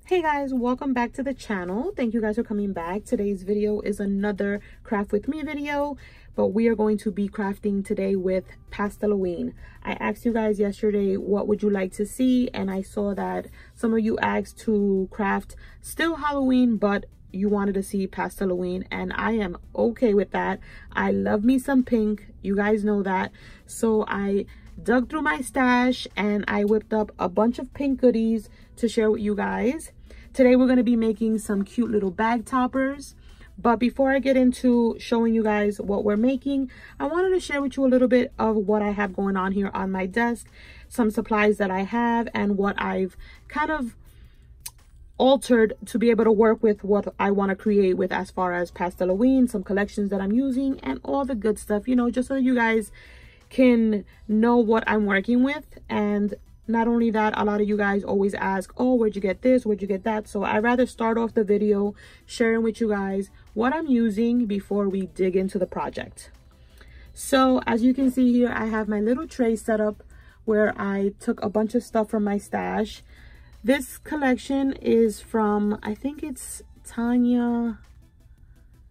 Hey guys, welcome back to the channel. Thank you guys for coming back. Today's video is another craft with me video, but we are going to be crafting today with Pasteloween. I asked you guys yesterday what would you like to see, and I saw that some of you asked to craft still Halloween, but you wanted to see Pasteloween, and I am okay with that. I love me some pink, you guys know that. So I dug through my stash and I whipped up a bunch of pink goodies to share with you guys. Today we're going to be making some cute little bag toppers, but before I get into showing you guys what we're making, I wanted to share with you a little bit of what I have going on here on my desk, some supplies that I have, and what I've kind of altered to be able to work with what I want to create with as far as Pasteloween, some collections that I'm using, and all the good stuff, you know, just so you guys can know what I'm working with. And not only that, a lot of you guys always ask, oh, where'd you get this, where'd you get that? So I'd rather start off the video sharing with you guys what I'm using before we dig into the project. So as you can see here, I have my little tray set up where I took a bunch of stuff from my stash. This collection is from, I think it's Tanya,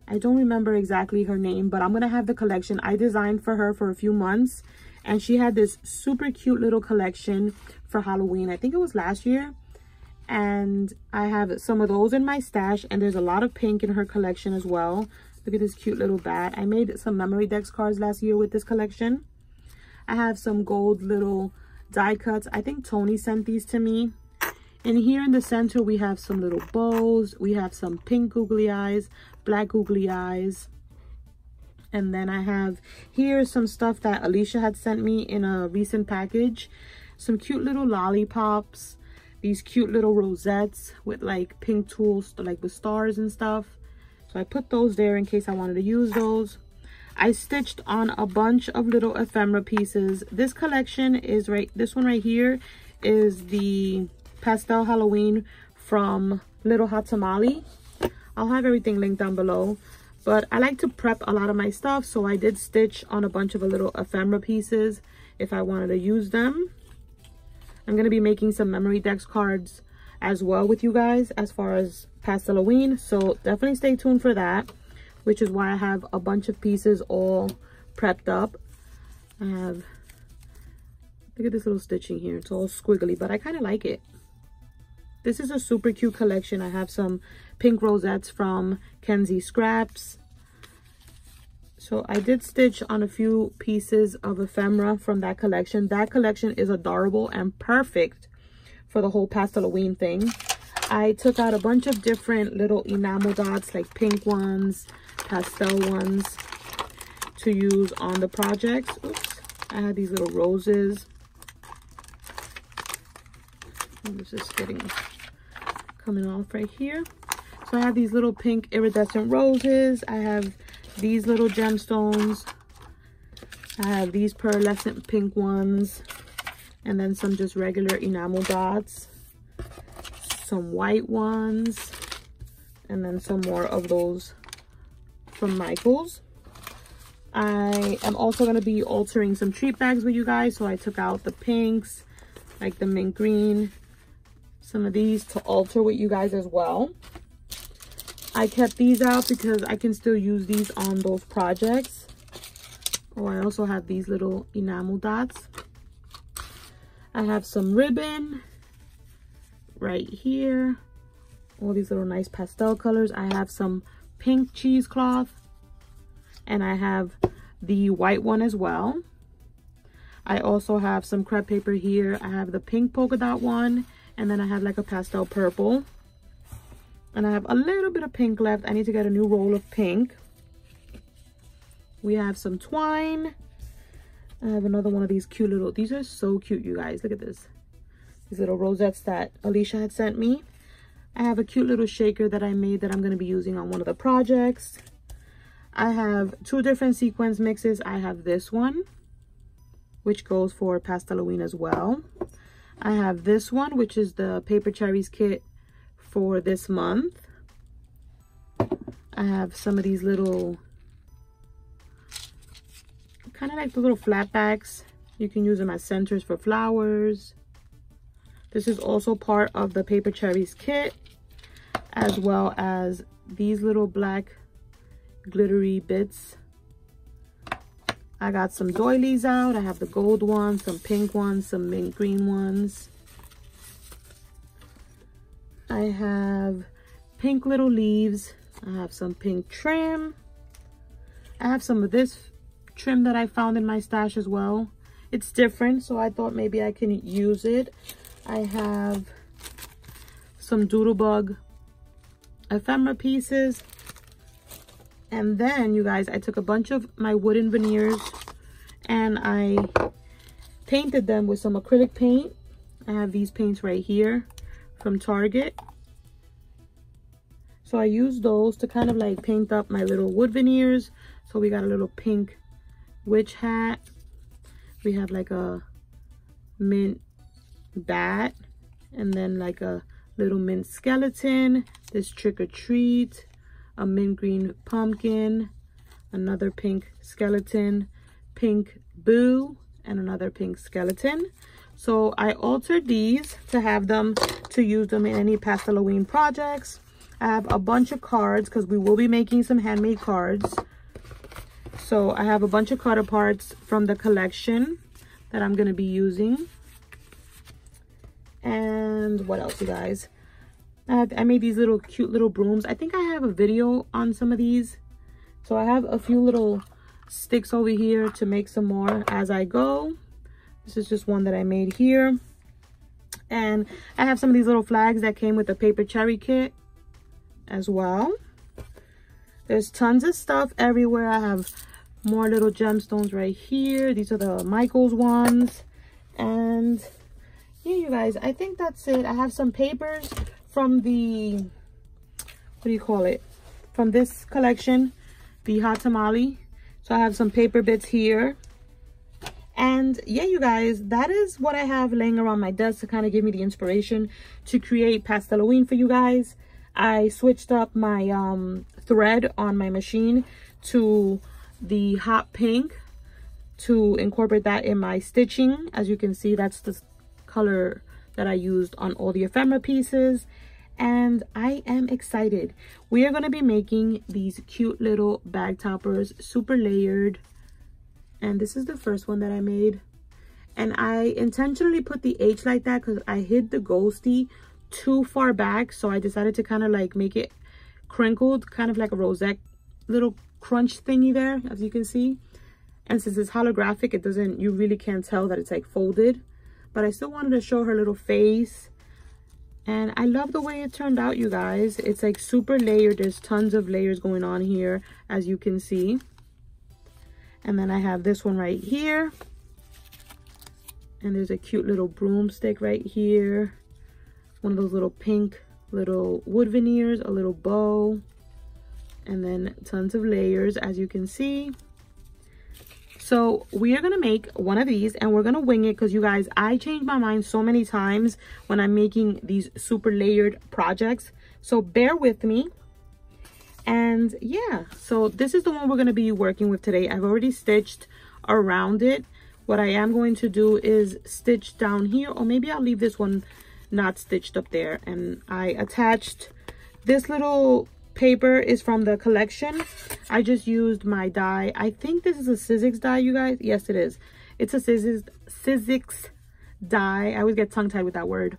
I don't remember exactly her name, but I'm gonna have the collection I designed for her for a few months. And she had this super cute little collection for Halloween. I think it was last year. And I have some of those in my stash. And there's a lot of pink in her collection as well. Look at this cute little bat. I made some memory decks cards last year with this collection. I have some gold little die cuts. I think Tony sent these to me. And here in the center, we have some little bows. We have some pink googly eyes, black googly eyes. And then I have here some stuff that Alicia had sent me in a recent package. Some cute little lollipops. These cute little rosettes with like pink tools, like with stars and stuff. So I put those there in case I wanted to use those. I stitched on a bunch of little ephemera pieces. This collection is this one right here is the Pastel Halloween from Little Hot Tamale. I'll have everything linked down below. But I like to prep a lot of my stuff, so I did stitch on a bunch of little ephemera pieces if I wanted to use them. I'm going to be making some memory decks cards as well with you guys as far as Pasteloween, so definitely stay tuned for that, which is why I have a bunch of pieces all prepped up. I have, look at this little stitching here. It's all squiggly, but I kind of like it. This is a super cute collection. I have some pink rosettes from Kenzie Scraps. So I did stitch on a few pieces of ephemera from that collection. That collection is adorable and perfect for the whole Pasteloween thing. I took out a bunch of different little enamel dots, like pink ones, pastel ones, to use on the projects. Oops, I had these little roses. This is coming off right here. So I have these little pink iridescent roses. I have these little gemstones. I have these pearlescent pink ones. And then some just regular enamel dots. Some white ones. And then some more of those from Michaels. I am also going to be altering some treat bags with you guys. So I took out the pinks, like the mint green. Some of these to alter with you guys as well. I kept these out because I can still use these on those projects. Oh, I also have these little enamel dots. I have some ribbon right here. All these little nice pastel colors. I have some pink cheesecloth. And I have the white one as well. I also have some crepe paper here. I have the pink polka dot one. And then I have like a pastel purple. And I have a little bit of pink left. I need to get a new roll of pink. We have some twine. I have another one of these cute little, these are so cute, you guys. Look at this. These little rosettes that Alicia had sent me. I have a cute little shaker that I made that I'm going to be using on one of the projects. I have two different sequence mixes. I have this one, which goes for Pasteloween as well. I have this one, which is the Paper Cherries kit for this month. I have some of these little, kind of like the little flat backs. You can use them as centers for flowers. This is also part of the Paper Cherries kit, as well as these little black glittery bits. I got some doilies out. I have the gold ones, some pink ones, some mint green ones. I have pink little leaves. I have some pink trim. I have some of this trim that I found in my stash as well. It's different, so I thought maybe I can use it. I have some Doodlebug ephemera pieces. And then, you guys, I took a bunch of my wooden veneers and I painted them with some acrylic paint. I have these paints right here from Target. So I used those to kind of like paint up my little wood veneers. So we got a little pink witch hat. We have like a mint bat, and then like a little mint skeleton, this trick or treat, a mint green pumpkin, another pink skeleton, pink boo, and another pink skeleton. So I altered these to have them to use them in any Pasteloween projects. I have a bunch of cards because we will be making some handmade cards. So I have a bunch of card parts from the collection that I'm going to be using. And what else, you guys? I made these little cute little brooms. I think I have a video on some of these. So I have a few little sticks over here to make some more as I go. This is just one that I made here. And I have some of these little flags that came with the Paper Cherry kit as well. There's tons of stuff everywhere. I have more little gemstones right here. These are the Michaels ones. And yeah, you guys, I think that's it. I have some papers from the, what do you call it? From this collection, the Hot Tamale. So I have some paper bits here. And yeah, you guys, that is what I have laying around my desk to kind of give me the inspiration to create Pasteloween for you guys. I switched up my thread on my machine to the hot pink to incorporate that in my stitching. As you can see, that's the color that I used on all the ephemera pieces. And I am excited. We are going to be making these cute little bag toppers, super layered. And this is the first one that I made. And I intentionally put the H like that because I hid the ghosty too far back. So I decided to kind of like make it crinkled, kind of like a rosette little crunch thingy there, as you can see. And since it's holographic, it doesn't, you really can't tell that it's like folded. But I still wanted to show her little face. And I love the way it turned out, you guys. It's like super layered. There's tons of layers going on here, as you can see. And then I have this one right here. And there's a cute little broomstick right here. One of those little pink little wood veneers, a little bow. And then tons of layers, as you can see. So we are going to make one of these and we're going to wing it because, you guys, I change my mind so many times when I'm making these super layered projects. So bear with me. And yeah, so this is the one we're going to be working with today. I've already stitched around it. What I am going to do is stitch down here, or maybe I'll leave this one not stitched up there. And I attached this little paper is from the collection. I just used my die. I think this is a Sizzix die, you guys. Yes, it is. It's a Sizzix die. I always get tongue-tied with that word.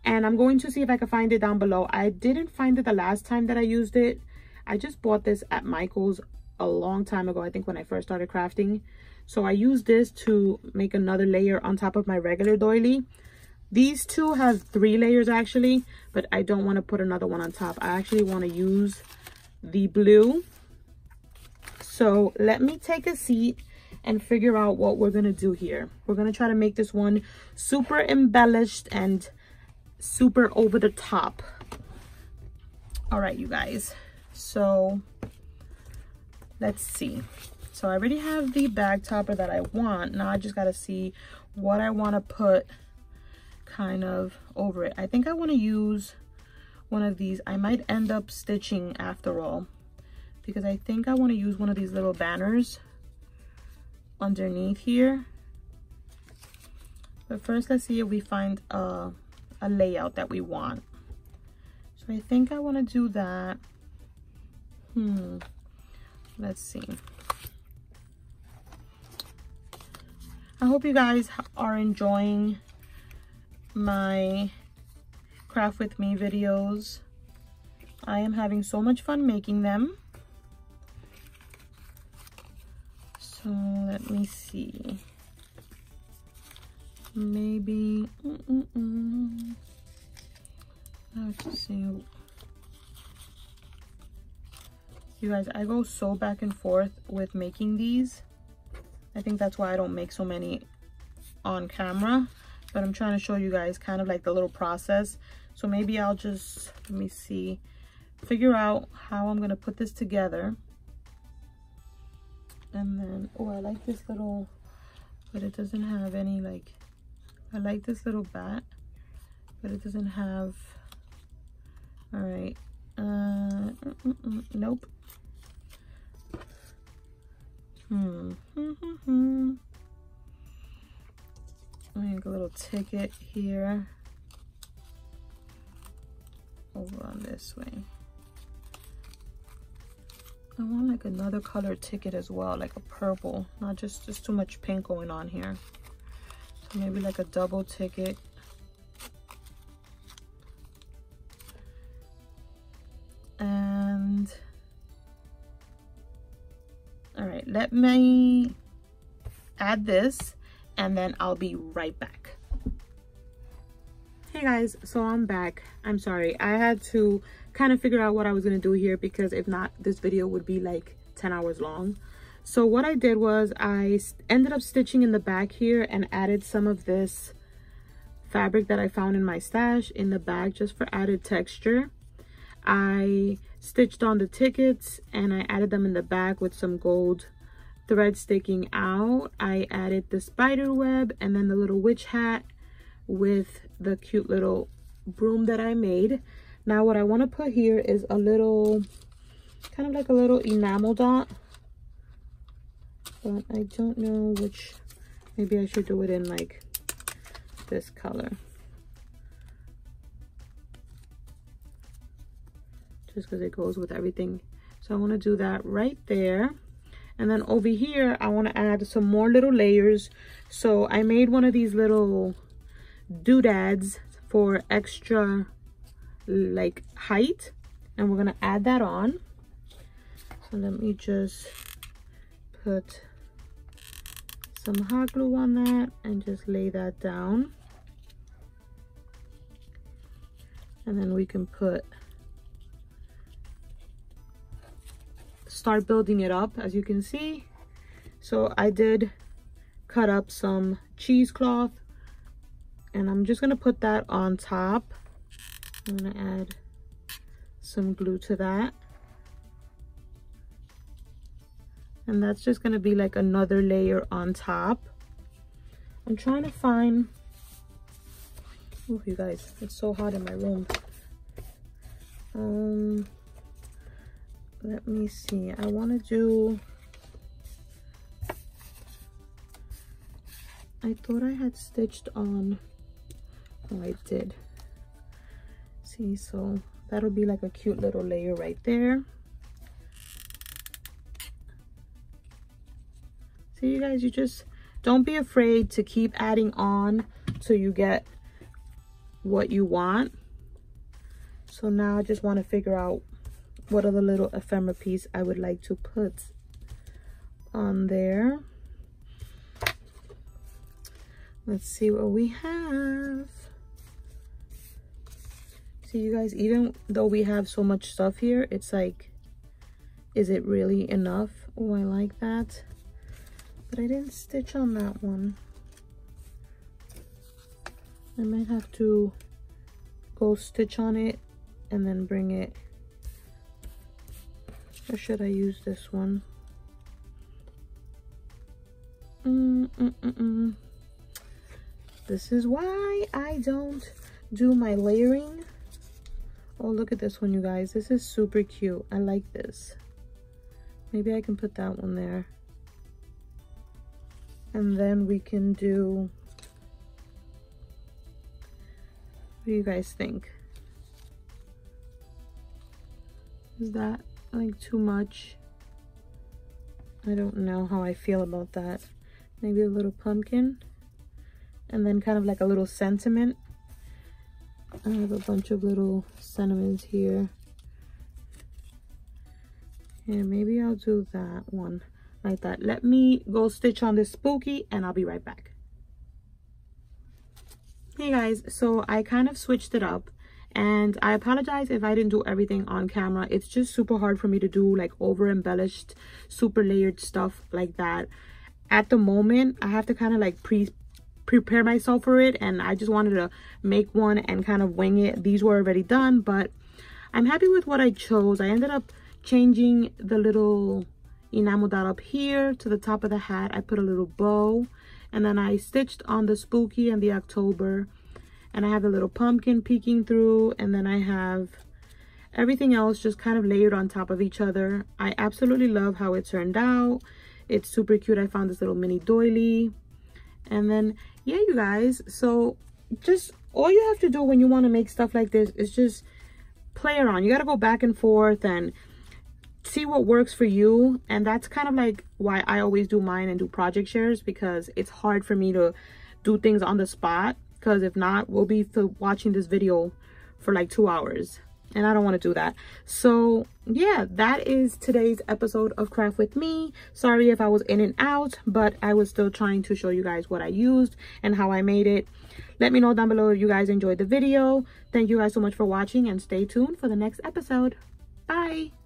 And I'm going to see if I can find it down below. I didn't find it the last time that I used it. I just bought this at Michael's a long time ago, I think when I first started crafting. So I used this to make another layer on top of my regular doily. These two have 3 layers actually, but I don't want to put another one on top. I actually want to use the blue. So let me take a seat and figure out what we're going to do here. We're going to try to make this one super embellished and super over the top. All right, you guys. So let's see. So I already have the bag topper that I want. Now I just got to see what I want to put kind of over it. I think I want to use one of these. I might end up stitching after all, because I think I want to use one of these little banners underneath here. But first, let's see if we find a a layout that we want. So I think I want to do that. Let's see. I hope you guys are enjoying my Craft With Me videos. I am having so much fun making them. So let me see. Maybe let's see. You guys, I go so back and forth with making these. I think that's why I don't make so many on camera, but I'm trying to show you guys kind of like the little process. So maybe I'll just, let me see, figure out how I'm gonna put this together. And then, oh, I like this little, but it doesn't have any, like, I like this little bat, but it doesn't have, all right, nope. Make a little ticket here over on this way. I want like another color ticket as well, like a purple, not just too much pink going on here. So maybe like a double ticket. And all right, let me add this and then I'll be right back. Hey guys, so I'm back. I'm sorry, I had to kind of figure out what I was gonna do here, because if not, this video would be like 10 hours long. So what I did was I ended up stitching in the back here and added some of this fabric that I found in my stash in the back just for added texture. I stitched on the tickets and I added them in the back with some gold thread sticking out. I added the spider web and then the little witch hat with the cute little broom that I made. Now what I want to put here is a little, kind of like a little enamel dot, but I don't know which, maybe I should do it in like this color, just because it goes with everything. So I want to do that right there. And then over here, I want to add some more little layers. So I made one of these little doodads for extra like height, and we're going to add that on. So let me just put some hot glue on that and just lay that down. And then we can start building it up, as you can see. So I did cut up some cheesecloth and I'm just gonna put that on top. I'm gonna add some glue to that, and that's just gonna be like another layer on top. I'm trying to find, oh you guys, it's so hot in my room. Let me see, I want to do, I thought I had stitched on, oh I did. See, so that'll be like a cute little layer right there. See you guys, you just don't be afraid to keep adding on till you get what you want. So now I just want to figure out what other little ephemera piece I would like to put on there. Let's see what we have. See you guys, even though we have so much stuff here, it's like, is it really enough? Oh, I like that, but I didn't stitch on that one. I might have to go stitch on it and then bring it, or should I use this one? This is why I don't do my layering. Oh, look at this one, you guys. This is super cute. I like this. Maybe I can put that one there. And then we can do What do you guys think? Is that like too much? I don't know how I feel about that. Maybe a little pumpkin and then kind of like a little sentiment. I have a bunch of little sentiments here. Yeah, maybe I'll do that one like that. Let me go stitch on this spooky and I'll be right back. Hey guys, so I kind of switched it up, and I apologize if I didn't do everything on camera. It's just super hard for me to do like over embellished, super layered stuff like that. At the moment, I have to kind of like prepare myself for it, and I just wanted to make one and kind of wing it. These were already done, but I'm happy with what I chose. I ended up changing the little enamel dot up here to the top of the hat. I put a little bow, and then I stitched on the spooky and the October, and I have a little pumpkin peeking through, and then I have everything else just kind of layered on top of each other. I absolutely love how it turned out. It's super cute. I found this little mini doily. And then yeah, you guys, so just all you have to do when you want to make stuff like this is just play around. You got to go back and forth and see what works for you. And that's kind of like why I always do mine and do project shares, because it's hard for me to do things on the spot, because if not, we'll be watching this video for like 2 hours, and I don't want to do that. So yeah, that is today's episode of Craft With Me. Sorry if I was in and out, but I was still trying to show you guys what I used and how I made it. Let me know down below if you guys enjoyed the video. Thank you guys so much for watching, and stay tuned for the next episode. Bye.